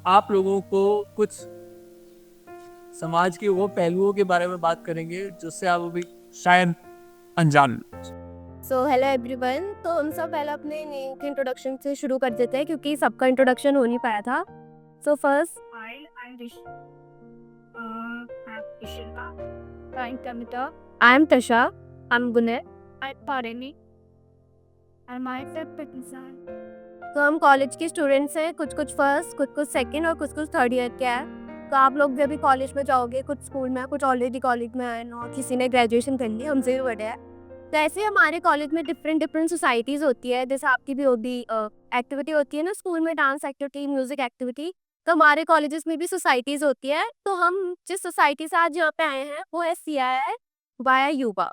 आप लोगों को कुछ समाज के वो पहलुओं के बारे में बात करेंगे जिससे आप अभी शायद अनजान। So hello everyone. तो हम सब पहले अपने नेम के इंट्रोडक्शन से शुरू कर देते हैं क्योंकि सबका इंट्रोडक्शन हो नहीं पाया था। सो फर्स्ट आई एम तशा, आई एम गुने, आई एम पारेनी, आई एम तो हम कॉलेज के स्टूडेंट्स हैं, कुछ कुछ फर्स्ट, कुछ कुछ सेकंड और कुछ कुछ थर्ड ईयर के हैं। तो आप लोग जब भी कॉलेज में जाओगे, कुछ स्कूल में, कुछ ऑलरेडी कॉलेज में है ना, किसी ने ग्रेजुएशन कर ली, हमसे भी बड़े हैं। तो ऐसे हमारे कॉलेज में डिफरेंट डिफरेंट सोसाइटीज़ होती है, जैसे आपकी भी होगी एक्टिविटी होती है ना स्कूल में, डांस एक्टिविटी, म्यूजिक एक्टिविटी। तो हमारे कॉलेजेस में भी सोसाइटीज़ होती है। तो हम जिस सोसाइटी से आज यहाँ पे आए हैं वो है CII वाया युवा।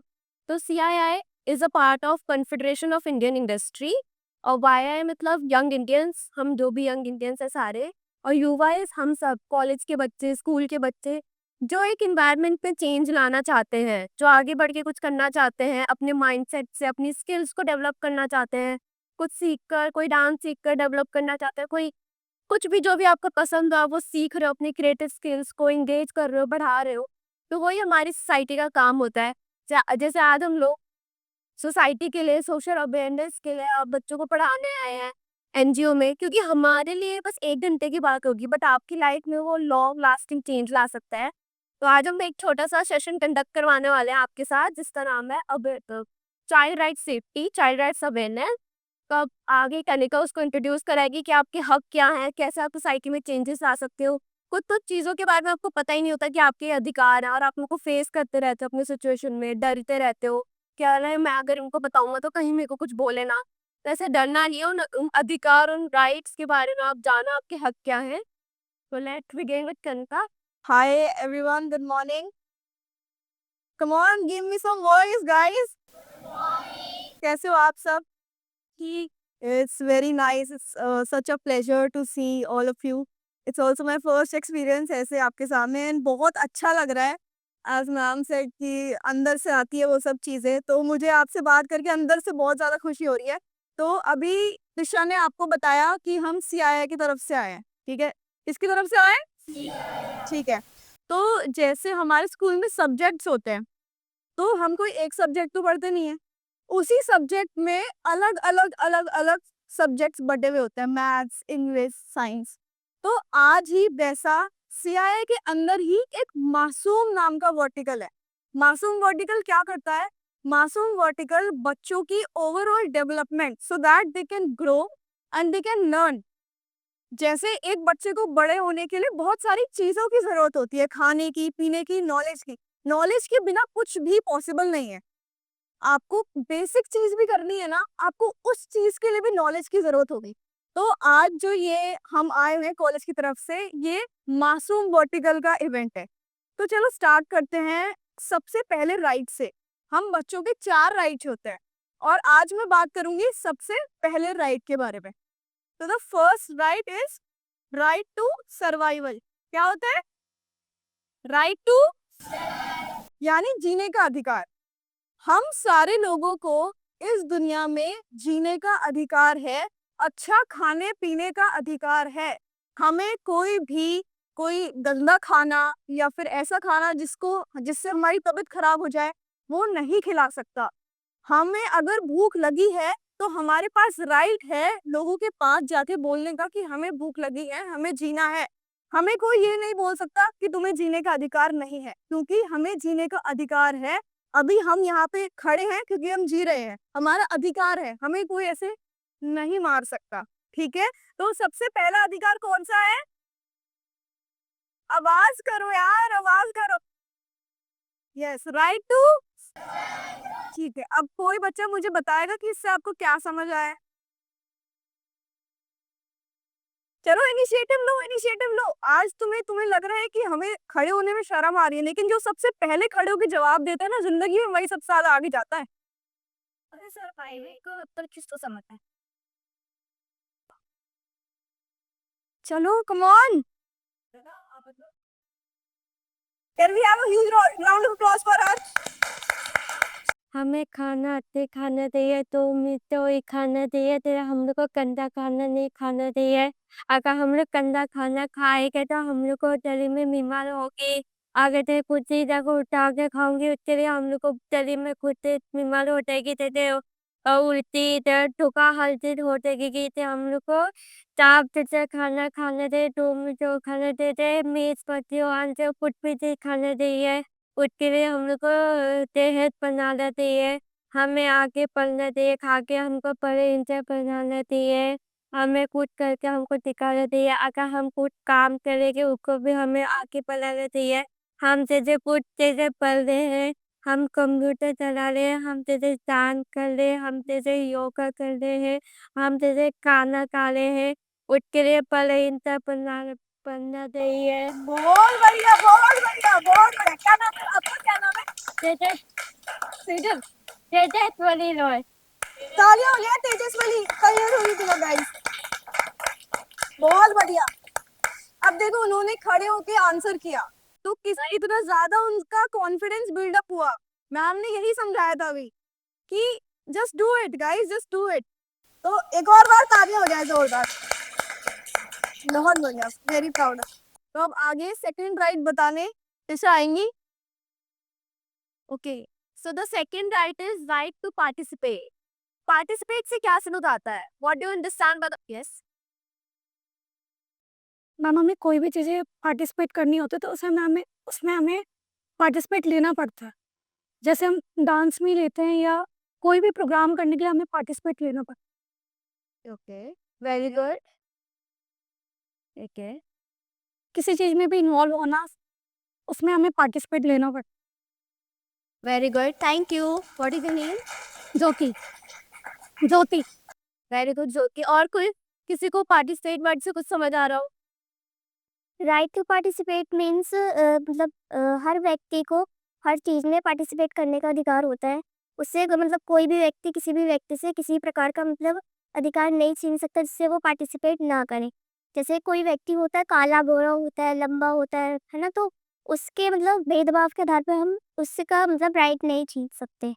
तो CII is a part of confederation of Indian industry, और वाया मतलब यंग इंडियंस, हम जो भी यंग इंडियंस है सारे, और युवा इज हम सब कॉलेज के बच्चे, स्कूल के बच्चे, जो एक इन्वायरमेंट में चेंज लाना चाहते हैं, जो आगे बढ़ के कुछ करना चाहते हैं, अपने माइंडसेट से अपनी स्किल्स को डेवलप करना चाहते हैं, कुछ सीख कर, कोई डांस सीख कर डेवलप करना चाहते हैं, कोई कुछ भी जो भी आपको पसंद हो वो सीख रहे हो, अपनी क्रिएटिव स्किल्स को इंगेज कर रहे हो, बढ़ा रहे हो। तो वही हमारी सोसाइटी का काम होता है। जैसे आज हम लोग सोसाइटी के लिए, सोशल अवेयरनेस के लिए आप बच्चों को पढ़ाने आए हैं NGO में, क्योंकि हमारे लिए बस 1 घंटे की बात होगी बट आपकी लाइफ में वो लॉन्ग लास्टिंग चेंज ला सकता है। तो आज हम एक छोटा सा सेशन कंडक्ट करवाने वाले हैं आपके साथ, जिसका नाम है अब child right safety, child rights awareness. तो अब आगे कनिका उसको इंट्रोड्यूस कराएगी कि आपके हक क्या हैं, कैसे आप सोसाइटी में चेंजेस ला सकते हो। कुछ कुछ चीज़ों के बारे में आपको पता ही नहीं होता कि आपके ये अधिकार हैं, और आप उनको फेस करते रहते हो अपनी सिचुएशन में, डरते रहते हो क्या है, मैं अगर उनको बताऊंगा तो कहीं मेरे को कुछ बोले ना। तो ऐसे डरना नहीं है, उन अधिकार, उन राइट्स के बारे में आप जाना, आपके हक क्या है। तो let's begin with Kanika. Hi everyone, good morning. Come on, give me some voice, guys. कैसे हो आप सब? ठीक। It's very nice. It's such a pleasure to see all of you. It's also my first experience ऐसे आपके सामने and बहुत अच्छा लग रहा है। As मैम said कि अंदर से आती है वो सब चीज़ें, तो मुझे आपसे बात करके अंदर से बहुत ज़्यादा खुशी हो रही है। तो अभी दिशा ने आपको बताया कि हम CII की तरफ से आए हैं, ठीक है? किसकी तरफ से आए हैं? ठीक है। तो जैसे हमारे स्कूल में सब्जेक्ट्स होते हैं, तो हम कोई एक सब्जेक्ट तो पढ़ते नहीं है। उसी सब्जेक्ट में अलग-अलग सब्जेक्ट्स बँटे हुए होते हैं, मैथ्स, इंग्लिश, साइंस। तो आज ही वैसा CII के अंदर ही एक मासूम नाम का वर्टिकल है। मासूम वर्टिकल क्या करता है? मासूम वर्टिकल बच्चों की overall development so that they can grow and they can learn. जैसे एक बच्चे को बड़े होने के लिए बहुत सारी चीज़ों की ज़रूरत होती है, खाने की, पीने की, नॉलेज की। नॉलेज के बिना कुछ भी पॉसिबल नहीं है। आपको बेसिक चीज़ भी करनी है ना, आपको उस चीज़ के लिए भी नॉलेज की ज़रूरत होगी। तो आज जो ये हम आए हुए हैं कॉलेज की तरफ से, ये मासूम वर्टिकल का इवेंट है। तो चलो स्टार्ट करते हैं सबसे पहले राइट से। हम बच्चों के 4 राइट्स होते हैं और आज मैं बात करूँगी सबसे पहले राइट के बारे में। तो the first right is right to survival. क्या होता है? राइट टू यानी जीने का अधिकार। हम सारे लोगों को इस दुनिया में जीने का अधिकार है, अच्छा खाने पीने का अधिकार है। हमें कोई भी कोई गंदा खाना या फिर ऐसा खाना जिससे हमारी तबीयत खराब हो जाए, वो नहीं खिला सकता। हमें अगर भूख लगी है तो हमारे पास राइट है लोगों के पास जाके बोलने का कि हमें भूख लगी है, हमें जीना है। हमें कोई ये नहीं बोल सकता कि तुम्हें जीने का अधिकार नहीं है, क्योंकि हमें जीने का अधिकार है। अभी हम यहाँ पे खड़े हैं क्योंकि हम जी रहे हैं, हमारा अधिकार है, हमें कोई ऐसे नहीं मार सकता। ठीक है, तो सबसे पहला अधिकार कौन सा है? आवाज करो यार, आवाज करो। Yes, right to. ठीक है, अब कोई बच्चा मुझे बताएगा कि इससे आपको क्या समझ आया। चलो इनिशिएटिव लो, इनिशिएटिव लो। आज तुम्हें तुम्हें लग रहा है कि हमें खड़े होने में शर्म आ रही है, लेकिन जो सबसे पहले खड़े होकर जवाब देता है ना जिंदगी में, वही सबसे ज्यादा आगे जाता है। अरे सर भाई को उत्तर किस तो समझ है। चलो come on, can we have a huge round of applause for her. हमें खाना आते खाना चाहिए तो तो ही खाना चाहिए, तेरा हम लोग को गंदा खाना नहीं खाना चाहिए। अगर हम लोग गंदा खाना खाएंगे तो हम लोग को शरीर में बीमार होगी। अगर तेरे कुछ चीज़ को उठा के खाऊंगी उसके लिए हम लोग को शरीर में खुद से बीमार हो जाएगी, तेरे उल्टी दर्द ठोका हर चीज हो जाएगी कि हम लोग को चाप जैसे खाना खाने दे, तुम जो खाना दे दे, मीट मछली और से कुछ भी चीज खाने चाहिए। उसके लिए हम लोग को सेहत बनाना चाहिए। हमें आगे पढ़ना चाहिए, खा के हमको पढ़े इनसे बनाना चाहिए। हमें कुछ करके हमको दिखाना चाहिए। अगर हम कुछ काम करेंगे उसको भी हमें आगे बढ़ाना चाहिए। हम जैसे कुछ चीजें पढ़ रहे हैं, हम कंप्यूटर चला रहे हैं, हम जैसे डांस कर रहे हैं, हम जैसे योगा कर रहे हैं, हम जैसे खाना खा रहे हैं, उसके लिए पहले इनसे पढ़ना चाहिए। बहुत बढ़िया, बहुत बढ़िया, बहुत बढ़िया। क्या नाम है आपका, क्या नाम है? तेजस सेजल। तेजस्वनी रॉय। तालियां हो गया, तेजस्वनी करियर हुई तुम गाइस। बहुत बढ़िया। अब देखो उन्होंने खड़े होके आंसर किया तो किस इतना ज्यादा उनका कॉन्फिडेंस बिल्डअप हुआ। मैम ने यही समझाया था अभी कि just do it guys, just do it. तो एक और बार तालियां हो जाए जोरदार। बहुत बढ़िया, वेरी प्राउड। तो अब आगे सेकंड राइट बताने टिशा आएंगी। Okay, so the second right is right to participate. Participate से क्या समझ आता है? What do you understand by the yes? Ma'am हमें कोई भी चीज़ें पार्टिसिपेट करनी होती है तो उसमें हमें पार्टिसिपेट लेना पड़ता है। जैसे हम डांस में लेते हैं या कोई भी प्रोग्राम करने के लिए हमें पार्टिसिपेट लेना पड़ता ओके, वेरी गुड। ओके, किसी चीज़ में भी इन्वॉल्व होना उसमें हमें पार्टिसिपेट लेना पड़ता very good, thank you. What is your name? Jyoti Jyoti very good Jyoti. और कोई किसी को पार्टिसिपेट वर्ड से कुछ समझ आ रहा हो? राइट टू पार्टिसिपेट मीन्स मतलब हर व्यक्ति को हर चीज़ में पार्टिसिपेट करने का अधिकार होता है। उससे मतलब कोई भी व्यक्ति किसी भी व्यक्ति से किसी प्रकार का मतलब अधिकार नहीं छीन सकता जिससे वो पार्टिसिपेट ना करे। जैसे कोई व्यक्ति होता है काला गोरा होता है लंबा होता है ना, तो उसके मतलब भेदभाव के आधार पर हम उससे का मतलब राइट नहीं छीन सकते।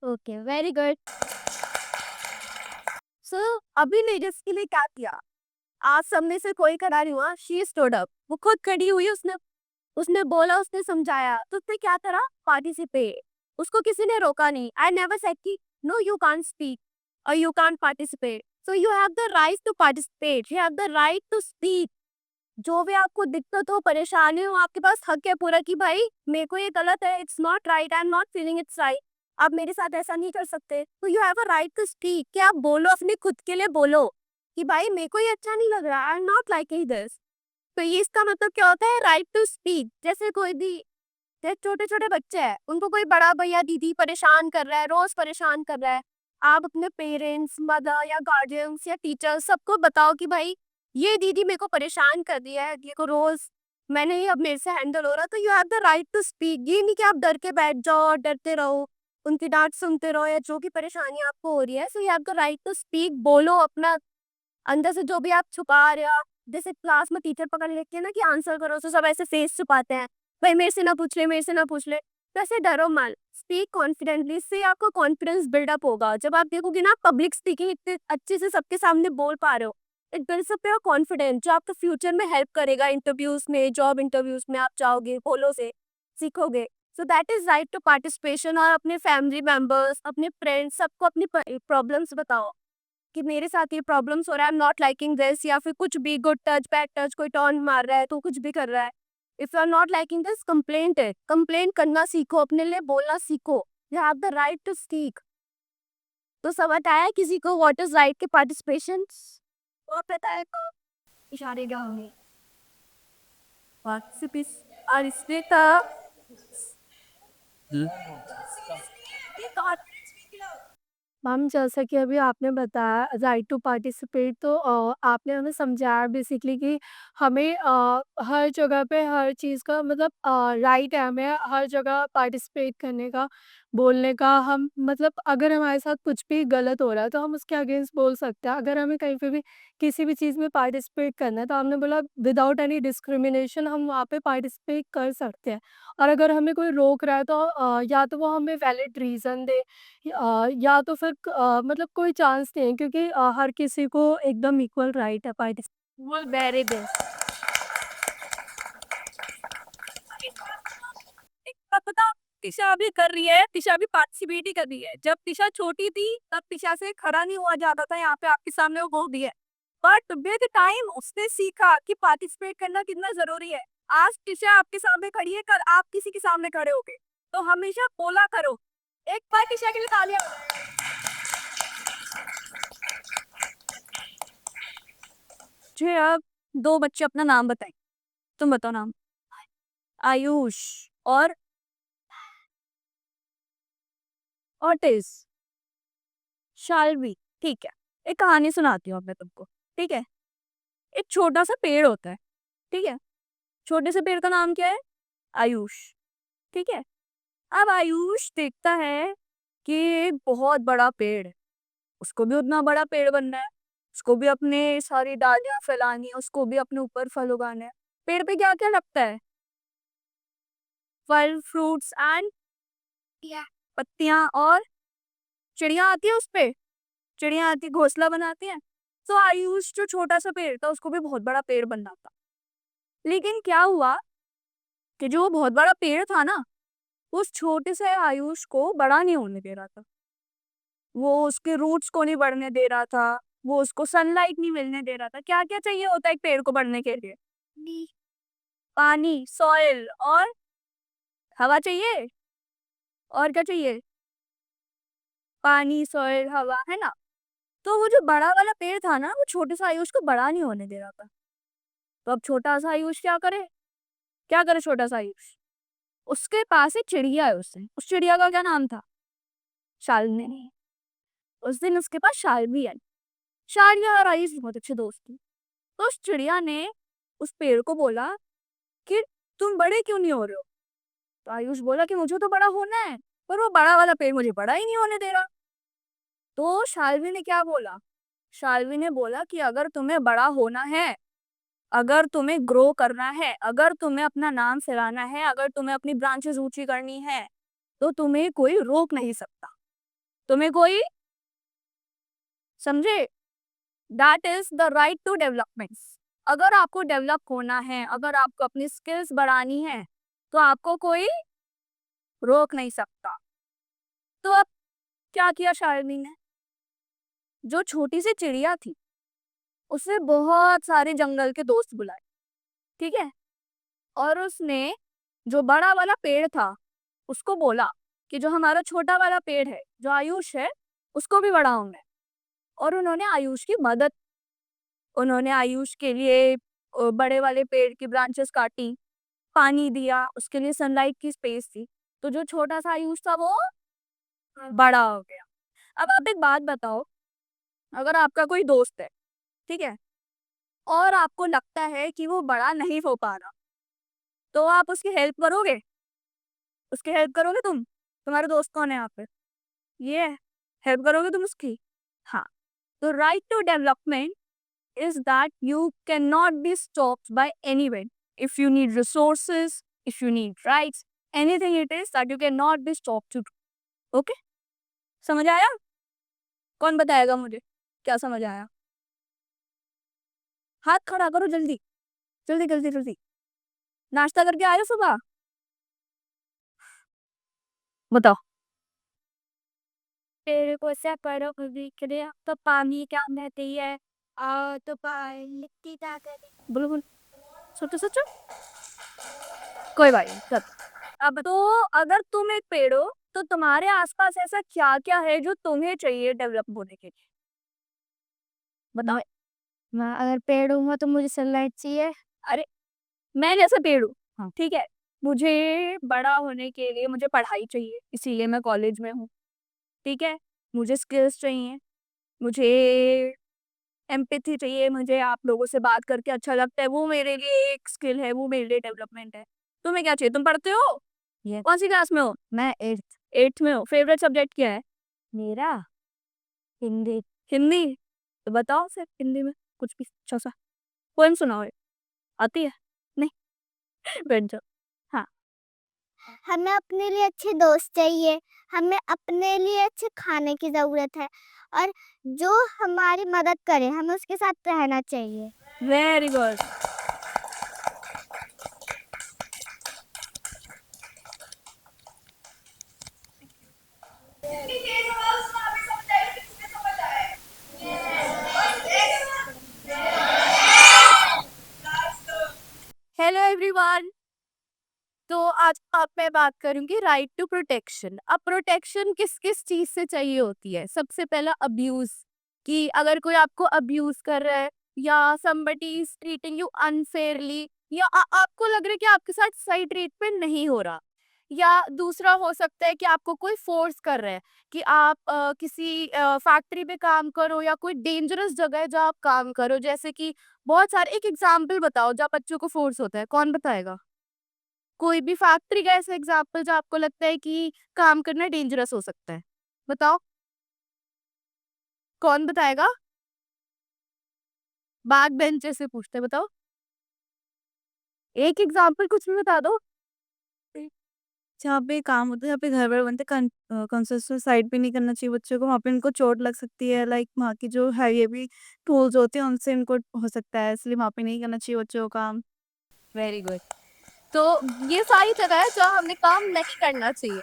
Okay, very good. सो अभी ने जिसके लिए क्या किया, आज सामने से कोई खड़ा नहीं हुआ, शी स्टूड अप, वो खुद खड़ी हुई, उसने उसने बोला, उसने समझाया, तो उसने क्या करा, पार्टिसिपेट। उसको किसी ने रोका नहीं। आई नेवर सेड कि नो यू कांट स्पीक और you can't participate. So you have the right to participate, you have the right to speak. जो भी आपको दिक्कत हो, परेशानी हो, आपके पास हक है पूरा कि भाई मेरे को ये गलत है, it's not right, I am not feeling it's right, आप मेरे साथ ऐसा नहीं कर सकते। तो you have a right to speak, कि आप बोलो, अपने खुद के लिए बोलो कि भाई मेरे को ये अच्छा नहीं लग रहा, आई एम नॉट लाइकिंग दिस। तो ये इसका मतलब क्या होता है, राइट टू स्पीक। जैसे कोई भी जैसे छोटे छोटे बच्चे हैं, उनको कोई बड़ा भैया दीदी परेशान कर रहा है, रोज परेशान कर रहा है, आप अपने पेरेंट्स, मदर या गार्जियंस या टीचर्स सबको बताओ कि भाई ये दीदी मेरे को परेशान कर दिया है, ये को रोज मैंने ये अब मेरे से हैंडल हो रहा। तो you have the right to speak. ये नहीं कि आप डर के बैठ जाओ और डरते रहो, उनकी डांट सुनते रहो या जो भी परेशानी आपको हो रही है। So you have the right to speak. बोलो अपना अंदर से जो भी आप छुपा रहे हो। जैसे क्लास में टीचर पकड़ लेते हैं ना कि आंसर करो, तो सब ऐसे फेस छुपाते हैं, भाई मेरे से ना पूछ ले, मेरे से ना पूछ ले। तो ऐसे डरो मत, स्पीक कॉन्फिडेंटली, इससे आपका कॉन्फिडेंस बिल्डअप होगा। जब आप देखोगे ना पब्लिक स्पीकिंग इतने अच्छे से सबके सामने बोल पा रहे हो, it builds up your confidence, जो आपको फ्यूचर में हेल्प करेगा। इंटरव्यूज में, जॉब इंटरव्यूज में आप जाओगे, बोलो से सीखोगे। So that is right to participation. और अपने फैमिली मेंबर्स, अपने फ्रेंड्स, सबको अपनी प्रॉब्लम्स बताओ कि मेरे साथ ये प्रॉब्लम्स हो रहा है, I am not liking this, या फिर कुछ भी गुड टच बैड टच, कोई टर्न मार रहा है तो कुछ भी कर रहा है, if you are not liking this, complaint है, कंप्लेंट करना सीखो, अपने लिए बोलना सीखो। You have the right to speak. तो समझ आया किसी को व्हाट इज राइट के पार्टिसिपेशन? और पता है को इशारे क्या होंगे, पार्टिसिपेशन और इसमें था मैम जैसा कि अभी आपने बताया राइट टू पार्टिसिपेट, तो आपने हमें समझाया बेसिकली कि हमें हर जगह पे हर चीज़ का मतलब राइट है हमें हर जगह पार्टिसिपेट करने का। बोलने का। हम मतलब अगर हमारे साथ कुछ भी गलत हो रहा है तो हम उसके अगेंस्ट बोल सकते हैं। अगर हमें कहीं पे भी किसी भी चीज़ में पार्टिसिपेट करना है तो हमने बोला विदाउट एनी डिस्क्रिमिनेशन हम वहाँ पे पार्टिसिपेट कर सकते हैं। और अगर हमें कोई रोक रहा है तो या तो वो हमें वैलिड रीज़न दे, या तो फिर मतलब कोई चांस नहीं है, क्योंकि हर किसी को एकदम इक्वल राइट है पार्टिसिपेट। Very best. एक पता, तिशा अभी कर रही है, तिशा भी पार्टिसिपेट ही कर रही है। जब तिशा छोटी थी तब तिशा से खड़ा नहीं हुआ जाता था यहाँ पे आपके सामने वो बोल दिया, बट विद टाइम उसने सीखा कि पार्टिसिपेट करना कितना जरूरी है। आज तिशा आपके सामने खड़ी है, कल आप किसी के सामने खड़े होगे, तो हमेशा बोला करो। एक बार तिशा के लिए तालियां बजाएं। मुझे अब 2 बच्चे अपना नाम बताएं। तुम बताओ नाम। आयुष और ऑटिस शाल्वी। ठीक है, एक कहानी सुनाती हूँ अब मैं तुमको। ठीक है, एक छोटा सा पेड़ होता है। ठीक है, छोटे से पेड़ का नाम क्या है? आयुष। ठीक है, अब आयुष देखता है कि एक बहुत बड़ा पेड़ है, उसको भी उतना बड़ा पेड़ बनना है, उसको भी अपने सारी डालियां फैलानी है, उसको भी अपने ऊपर फल उगाने हैं। पेड़ पे क्या क्या लगता है? फल, फ्रूट्स एंड पत्तियां, और चिड़िया आती है उस पे। चिड़िया आती, घोंसला बनाती हैं। तो आयुष जो छोटा सा पेड़ था उसको भी बहुत बड़ा पेड़ बनना था। लेकिन क्या हुआ कि जो बहुत बड़ा पेड़ था ना, उस छोटे से आयुष को बड़ा नहीं होने दे रहा था। वो उसके रूट्स को नहीं बढ़ने दे रहा था, वो उसको सनलाइट नहीं मिलने दे रहा था। क्या क्या चाहिए होता है एक पेड़ को बढ़ने के लिए? पानी, सॉइल, और हवा चाहिए। और क्या चाहिए? पानी, सॉइल, हवा, है ना? तो वो जो बड़ा वाला पेड़ था ना, वो छोटे से आयुष को बड़ा नहीं होने दे रहा था। तो अब छोटा सा आयुष क्या करे? क्या करे छोटा सा आयुष? उसके पास एक चिड़िया है, उस चिड़िया का क्या नाम था? शालिनी। उस दिन उसके पास शालवी आई। शालवी और आयुष बहुत अच्छे दोस्त थे। तो उस चिड़िया ने उस पेड़ को बोला कि तुम बड़े क्यों नहीं हो रहे हो? तो आयुष बोला कि मुझे तो बड़ा होना है, पर वो बड़ा वाला पेड़ मुझे बड़ा ही नहीं होने दे रहा। तो शालवी ने क्या बोला? शालवी ने बोला कि अगर तुम्हें बड़ा होना है, अगर तुम्हें ग्रो करना है, अगर तुम्हें अपना नाम फैलाना है, अगर तुम्हें अपनी ब्रांचेस ऊंची करनी है, तो तुम्हें कोई रोक नहीं सकता। तुम्हें कोई, समझे? That is the right to development. अगर आपको डेवलप होना है, अगर आपको अपनी स्किल्स बढ़ानी है, तो आपको कोई रोक नहीं सकता। तो अब क्या किया शालिनी ने? जो छोटी सी चिड़िया थी, उसने बहुत सारे जंगल के दोस्त बुलाए। ठीक है, और उसने जो बड़ा वाला पेड़ था उसको बोला कि जो हमारा छोटा वाला पेड़ है, जो आयुष है, उसको भी बढ़ाऊंगा। और उन्होंने आयुष की मदद, उन्होंने आयुष के लिए बड़े वाले पेड़ की ब्रांचेस काटी, पानी दिया, उसके लिए सनलाइट की स्पेस थी। तो जो छोटा सा आयुष था वो बड़ा हो गया। अब आप एक बात बताओ, अगर आपका कोई दोस्त है, ठीक है, और आपको लगता है कि वो बड़ा नहीं हो पा रहा, तो आप उसकी हेल्प करोगे? उसकी हेल्प करोगे तुम? तुम्हारे दोस्त कौन है यहाँ पे? ये है। हेल्प करोगे तुम उसकी? हाँ। तो right to development is that you cannot be stopped by anyone. If you need resources, if you need rights, anything it is that you cannot be stopped to do. Okay? समझ आया? कौन बताएगा मुझे क्या समझ आया? हाथ खड़ा करो जल्दी जल्दी जल्दी जल्दी। नाश्ता करके आए हो सुबह? बताओ। पेड़ को से पड़ो दिख रहा तो पानी क्या बहती है, तो मिट्टी क्या करे। बोलो बोलो, सोचो सोचो। कोई बात नहीं, चल। अब तो अगर तुम एक पेड़ हो, तो तुम्हारे आसपास ऐसा क्या क्या है जो तुम्हें चाहिए डेवलप होने के लिए? बताओ। मैं अगर पेड़ हूँ तो मुझे सनलाइट चाहिए। अरे, मैं जैसा पेड़ हूँ, हाँ, ठीक है, मुझे बड़ा होने के लिए मुझे पढ़ाई चाहिए, इसीलिए मैं कॉलेज में हूँ। ठीक है, मुझे स्किल्स चाहिए, मुझे एम्पैथी चाहिए, मुझे आप लोगों से बात करके अच्छा लगता है, वो मेरे लिए एक स्किल है, वो मेरे लिए डेवलपमेंट है। तुम्हें क्या चाहिए? तुम पढ़ते हो? कौन सी क्लास में हो? मैं 8th। 8th में हो, फेवरेट सब्जेक्ट क्या है? मेरा हिंदी। हिंदी। तो बताओ फिर हिंदी में कुछ भी अच्छा सा पोएम सुनाओ एक। आती है? नहीं? बैठ जाओ। हाँ। हमें अपने लिए अच्छे दोस्त चाहिए, हमें अपने लिए अच्छे खाने की ज़रूरत है और जो हमारी मदद करे हमें उसके साथ रहना चाहिए। Very good. Hello everyone. तो आज आप मैं बात करूंगी राइट टू प्रोटेक्शन। अब प्रोटेक्शन किस किस चीज से चाहिए होती है? सबसे पहला अब्यूज, कि अगर कोई आपको अब्यूज कर रहा है या somebody is treating you unfairly या आपको लग रहा है कि आपके साथ सही ट्रीटमेंट नहीं हो रहा, या दूसरा हो सकता है कि आपको कोई फोर्स कर रहा है कि आप किसी फैक्ट्री में काम करो या कोई डेंजरस जगह है जहाँ आप काम करो, जैसे कि बहुत सारे। एक एग्जाम्पल बताओ जहाँ बच्चों को फोर्स होता है, कौन बताएगा? कोई भी फैक्ट्री का ऐसा एग्जाम्पल जो आपको लगता है कि काम करना डेंजरस हो सकता है, बताओ। कौन बताएगा? बैक बेंचर से पूछते हैं, बताओ एक एग्जाम्पल कुछ भी बता दो। जहाँ पे काम होता है, जहाँ पे घर वर बनते हैं, कंस्ट्रक्शन साइट पे नहीं करना चाहिए बच्चों को, वहाँ पे इनको चोट लग सकती है। लाइक वहाँ की जो हैवी टूल्स होते हैं उनसे इनको हो सकता है, इसलिए वहाँ पे नहीं करना चाहिए बच्चों को काम। Very good. तो ये सारी जगह है जहाँ हमें काम नहीं करना चाहिए,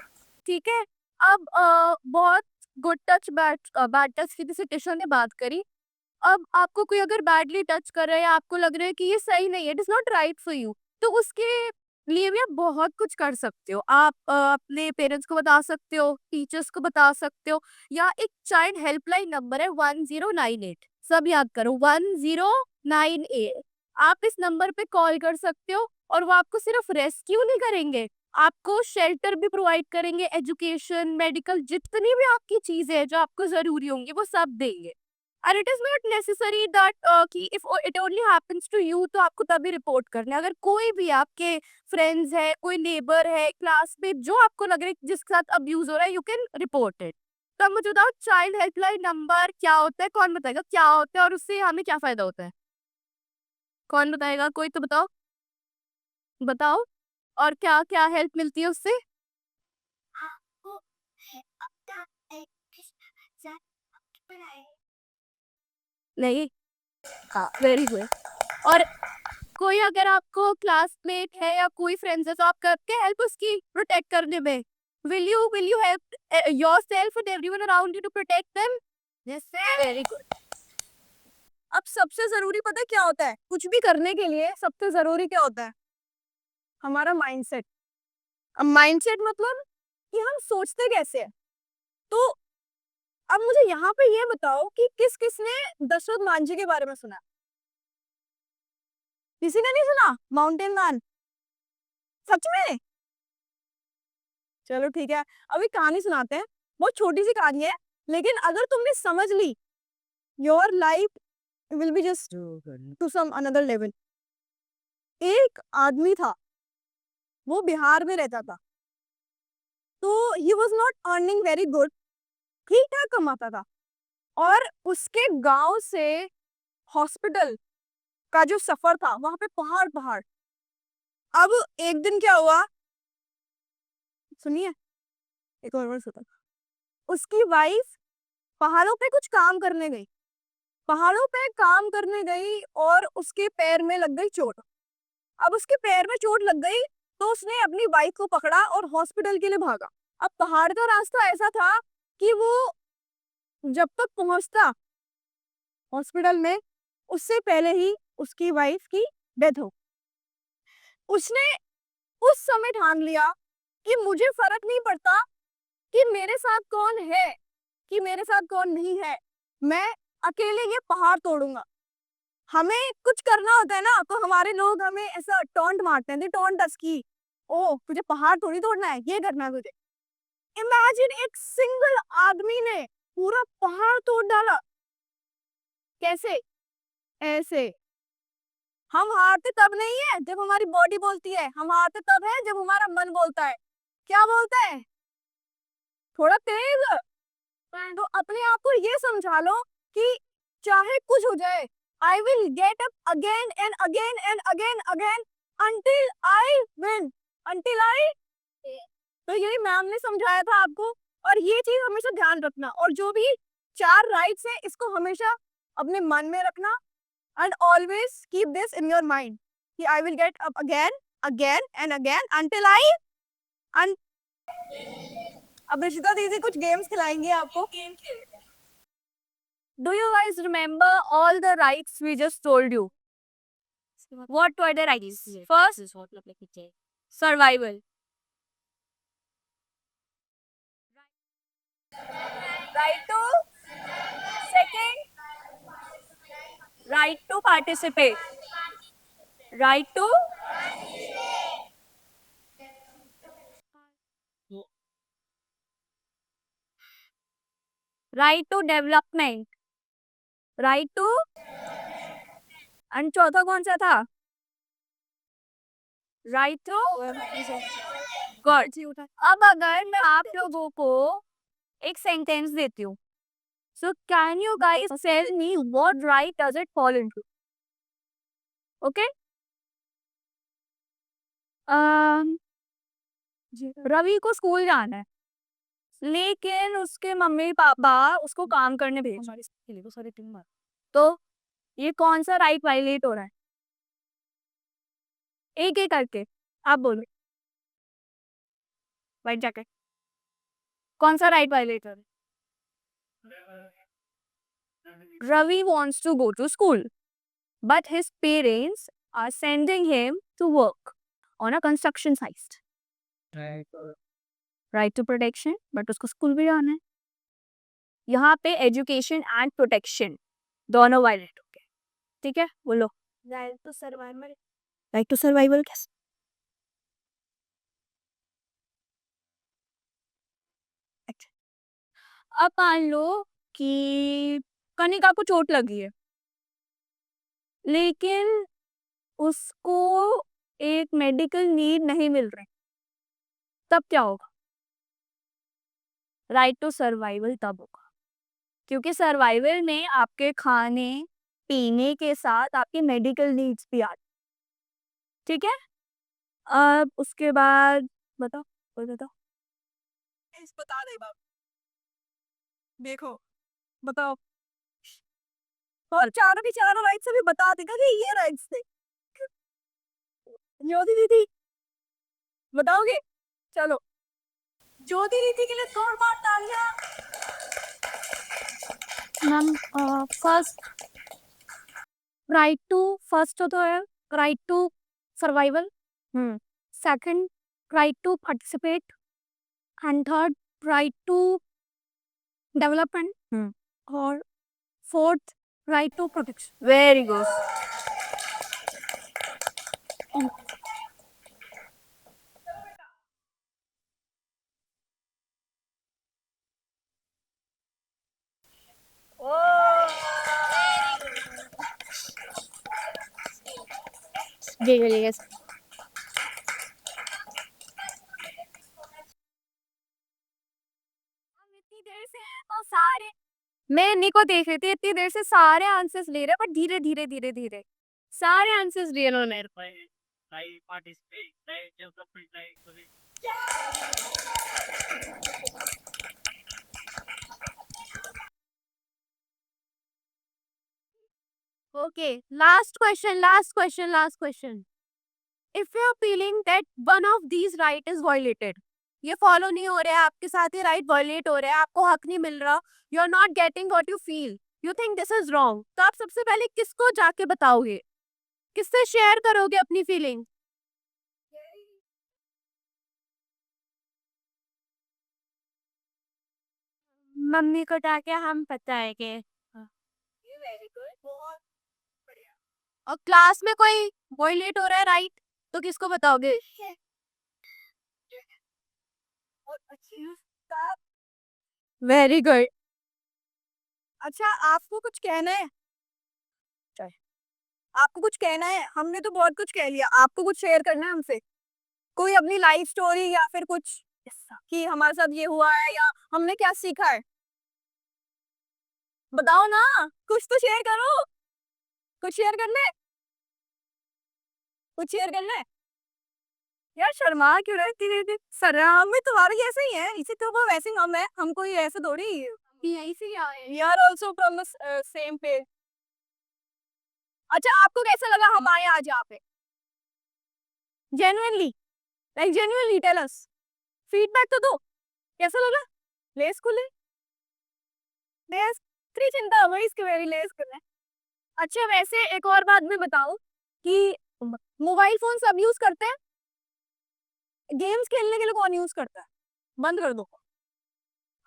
ठीक है। अब बहुत good touch bad bad touch की जैसे टिशो ने बात करी। अब आपको कोई अगर बैडली टच कर रहा है या आपको लग रहा है कि ये सही नहीं है, it is not right for you, तो उसके लिए भी आप बहुत कुछ कर सकते हो। आप अपने पेरेंट्स को बता सकते हो, टीचर्स को बता सकते हो, या एक चाइल्ड हेल्पलाइन नंबर है 1098, सब याद करो 1098। आप इस नंबर पे कॉल कर सकते हो और वो आपको सिर्फ रेस्क्यू नहीं करेंगे, आपको शेल्टर भी प्रोवाइड करेंगे, एजुकेशन, मेडिकल, जितनी भी आपकी चीजें हैं जो आपको जरूरी होंगी वो सब देंगे। और it is not necessary that कि if it only happens to you तो आपको तभी रिपोर्ट करना है। अगर कोई भी आपके फ्रेंड्स है, कोई नेबर है, क्लासमेट जो आपको लग रहा है जिसके साथ अब्यूज हो रहा है, यू कैन रिपोर्ट इट। तो मुझे बताओ चाइल्ड हेल्पलाइन नंबर क्या होता है? कौन बताएगा क्या होता है और उससे हमें क्या फायदा होता है? कौन बताएगा? कोई तो बताओ, बताओ। और क्या क्या हेल्प मिलती है उससे? आपको है अपना एक साथ पढ़ाई। नहीं। हाँ, वेरी गुड। और कोई अगर आपको क्लासमेट है या कोई फ्रेंड्स है तो आप करते हैं हेल्प उसकी प्रोटेक्ट करने में? Will you help yourself and everyone around you to protect them? Yes, very good. अब सबसे जरूरी पता है क्या होता है? कुछ भी करने के लिए सबसे जरूरी क्या होता है? हमारा माइंडसेट। अब माइंडसेट मतलब कि हम सोचते कैसे हैं। तो अब मुझे यहाँ पे ये बताओ कि किस किसने दशरथ मांझी के बारे में सुना? किसी ने नहीं सुना? Mountain man. सच में? चलो ठीक है, अभी कहानी सुनाते हैं। बहुत छोटी सी कहानी है, लेकिन अगर तुमने समझ ली, your life will be just to some another level. एक आदमी था, वो बिहार में रहता था। तो he was not earning very good, ठीक ठाक कमाता था। और उसके गांव से हॉस्पिटल का जो सफर था, वहां पे पहाड़ पहाड़। अब एक दिन क्या हुआ, सुनिए, एक और बार सुना। उसकी वाइफ पहाड़ों पे कुछ काम करने गई, पहाड़ों पे काम करने गई और उसके पैर में लग गई चोट। अब उसके पैर में चोट लग गई तो उसने अपनी बाइक को पकड़ा और हॉस्पिटल के लिए भागा। अब पहाड़ का रास्ता ऐसा था कि वो जब तक पहुंचता हॉस्पिटल में, उससे पहले ही उसकी वाइफ की डेथ हो। उसने उस समय ठान लिया कि मुझे फर्क नहीं पड़ता कि मेरे साथ कौन है, कि मेरे साथ कौन नहीं है, मैं अकेले ये पहाड़ तोड़ूंगा। हमें कुछ करना होता है ना, तो हमारे लोग हमें ऐसा टॉन्ट मारते हैं, टॉन्ट अस की, ओ तुझे पहाड़ थोड़ी तोड़ना है, ये करना है तुझे। इमेजिन एक सिंगल आदमी ने पूरा पहाड़ तोड़ डाला। कैसे? ऐसे। हम हारते तब नहीं है जब हमारी बॉडी बोलती है, हम हारते तब है जब हमारा मन बोलता है। क्या बोलता है? थोड़ा तेज। तो अपने आप को ये समझा लो कि चाहे कुछ हो जाए, आई will get up again and again and again again until I win, until I. तो यही मैम ने समझाया था आपको, और ये चीज हमेशा ध्यान रखना, और जो भी 4 राइट्स है इसको हमेशा अपने मन में रखना, and always keep this in your mind कि I will get up again again and again until I. अब ऋषिता दीदी कुछ गेम्स खिलाएंगे आपको। Do you guys remember all the rights we just told you? What were the rights? First, survival. Right to second, right to participate. Right to right to development. Right to and चौथा कौन सा था? Right to God. अब अगर मैं आप लोगों को एक सेंटेंस देती हूँ, so can you guys tell me what right does it fall into? Okay? Ravi को स्कूल जाना है, लेकिन उसके मम्मी पापा उसको काम करने भेज रहे हैं। तो ये कौन सा राइट वायलेट हो रहा है? एक एक करके आप बोलो। वाइट जैकेट, कौन सा राइट वायलेट हो रहा है? Ravi wants to go to school, but his parents are sending him to work on a construction site. Right to protection, but उसको स्कूल भी जाना है। यहाँ पे एजुकेशन एंड प्रोटेक्शन दोनों वायलेट हो गए, ठीक है? बोलो। Right to survival. Right to survival कैसे? अब मान लो कि कनिका को चोट लगी है, लेकिन उसको एक मेडिकल नीड नहीं मिल रही, तब क्या होगा? राइट टू सर्वाइवल तब होगा, क्योंकि सर्वाइवल में आपके खाने पीने के साथ आपकी मेडिकल नीड्स भी आती, ठीक है? अब उसके बाद बताओ, कोई बताओ। बता दे बाप, देखो बताओ, और चारों की चारों राइट्स अभी बता देगा कि ये राइट्स थे। ज्योति दीदी बताओगे? चलो, ज्योति दीदी के लिए जोरदार तालियां। Ma'am first right to first तो है right to survival, second right to participate, and third right to development, और fourth right to protection. Very good. जी जी इतनी देर से तो सारे, मैं इन्हीं को देख रही थी, इतनी देर से सारे आंसर्स ले रहे, पर धीरे धीरे धीरे धीरे सारे आंसर्स दिए उन्होंने। Okay, last question. If you are feeling that one of these right is violated, ये फॉलो नहीं हो रहा है, आपके साथ ये राइट वायलेट हो रहा है, आपको हक नहीं मिल रहा, you are not getting what you feel, you think this is wrong, तो आप सबसे पहले किसको जाके बताओगे? किससे शेयर करोगे अपनी फीलिंग? मम्मी को जाके हम बताएंगे। और क्लास में कोई वायलेट हो रहा है राइट, तो किसको बताओगे? Very good. अच्छा, आपको कुछ कहना है? आपको कुछ कहना है? हमने तो बहुत कुछ कह लिया, आपको कुछ शेयर करना है हमसे? कोई अपनी लाइफ स्टोरी या फिर कुछ कि हमारे साथ ये हुआ है या हमने क्या सीखा है? बताओ ना, कुछ तो शेयर करो। कुछ शेयर करना है? कुछ शेयर करना है? यार शर्मा क्यों रहती रहती? सर हम भी तुम्हारे जैसे ही हैं, इसी तो वो वैसे हम है, हम कोई ऐसे थोड़ी यही से आए we are also from same page. अच्छा आपको कैसा लगा हम आए आज यहाँ पे? Genuinely, like genuinely tell us, feedback तो दो, कैसा लगा? लेस खुले, लेस थ्री चिंता हो गई इसके मेरी लेस खुले। अच्छा वैसे एक और बात मैं बताऊं कि मोबाइल फोन सब यूज करते हैं, गेम्स खेलने के लिए कौन यूज करता है? बंद कर दो,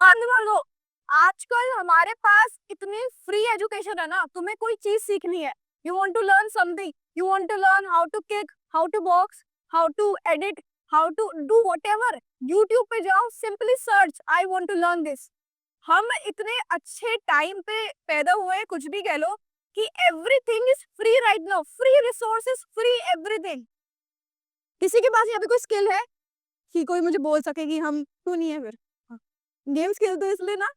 बंद कर दो। आजकल हमारे पास इतनी फ्री एजुकेशन है ना, तुम्हें कोई चीज सीखनी है, you want to learn something, you want to learn how to kick, how to box, how to edit, how to do whatever, YouTube पे जाओ, simply search I want to learn this. हम इतने अच्छे टाइम पे पैदा हुए हैं, कुछ भी कह लो, कि everything is free right now, free resources, free everything. किसी के पास यहाँ पे कोई स्किल है कि कोई मुझे बोल सके कि हम क्यों नहीं है? फिर गेम्स खेलते हो इसलिए ना,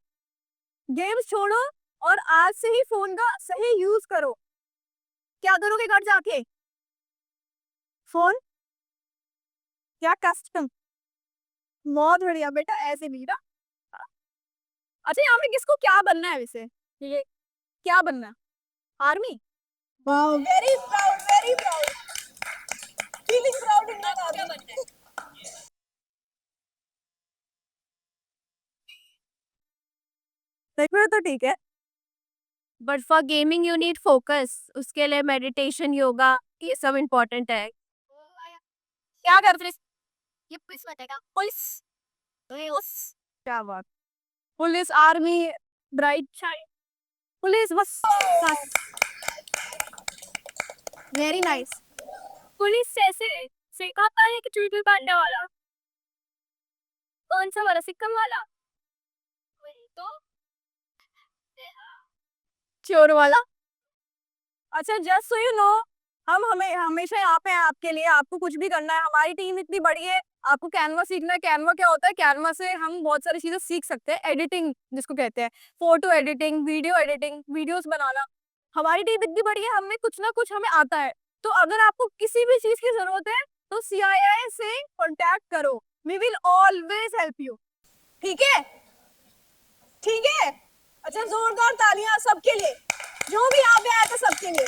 गेम्स छोड़ो और आज से ही फोन का सही यूज करो। क्या करोगे घर जाके? फोन क्या कस्टम, बहुत बढ़िया बेटा, ऐसे नहीं ना। अच्छा यहाँ पे किसको क्या बनना है वैसे? ये क्या बनना है? Army? Wow very proud, very proud, feeling proud Indian army. देखो तो ठीक है, but for gaming you need focus, उसके लिए मेडिटेशन, योगा, ये सब इम्पोर्टेंट है। क्या करते हैं? ये पुलिस बताएगा। Police, police. क्या बात, police, army, bright side, police, बस वेरी नाइस। पुलिस ऐसे सिखाता है कि चूड़ी बांटने वाला, कौन सा वाला, सिक्कम वाला? वही तो। चोर वाला। अच्छा जस्ट सो यू नो, हम हमें हमेशा यहाँ पे हैं आपके लिए, आपको कुछ भी करना है, हमारी टीम इतनी बड़ी है, आपको कैनवा सीखना है। कैनवा क्या होता है? कैनवा से हम बहुत सारी चीजें सीख सकते हैं, एडिटिंग जिसको कहते हैं, photo editing, video editing, videos बनाना। हमारी टीम इतनी बड़ी है, हमें कुछ ना कुछ हमें आता है। तो अगर आपको किसी भी चीज की जरूरत है तो CII से कॉन्टैक्ट करो, we will always help you. ठीक है, ठीक है। अच्छा जोरदार तालियां सबके लिए, जो भी यहाँ पे आया था सबके लिए।